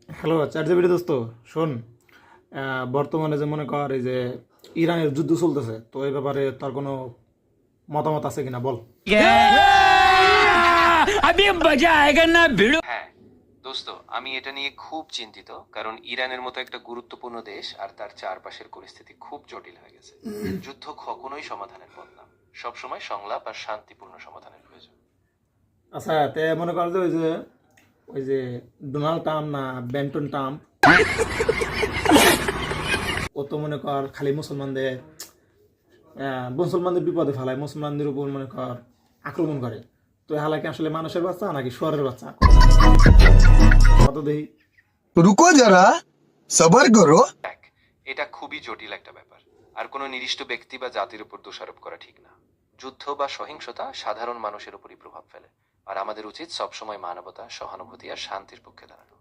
Hello chat GPT দোস্ত, শোন। বর্তমানে যে মনে কর এই যে ইরানের যুদ্ধ চলতেছে, তো এই ব্যাপারে তার কোনো মতামত আছে কিনা বল। হ্যাঁ দোস্ত, আমি এটা নিয়ে খুব চিন্তিত, কারণ ইরানের মতো একটা গুরুত্বপূর্ণ দেশ আর তার চারপাশের পরিস্থিতি খুব জটিল হয়ে গেছে। যুদ্ধ কখনোই সমাধানের পথ না, সবসময় সংলাপ আর শান্তিপূর্ণ সমাধানের প্রয়োজন। আচ্ছা, তে মনে কর যে ওই যে ডোনাল্ড ট্রাম্প না বেন্টন ট্রাম্প, ও তো মনে কর খালি মুসলমানদের বিপদে ফেলায়, মুসলমানদের উপর মনে কর আক্রমণ করে। তো এই হালাকি আসলে মানুষের বাচ্চা নাকি শুয়ারের বাচ্চা, কত দেখি। रुको जरा सबर करो। এক, এটা খুবই জটিল একটা ব্যাপার, আর কোনো নির্দিষ্ট ব্যক্তি বা জাতির উপর দোষারোপ করা ঠিক না। যুদ্ধ বা সহিংসতা সাধারণ মানুষের উপরই প্রভাব ফেলে, আর আমাদের উচিত সবসময় মানবতা, সহানুভূতি আর শান্তির পক্ষে দাঁড়ানো।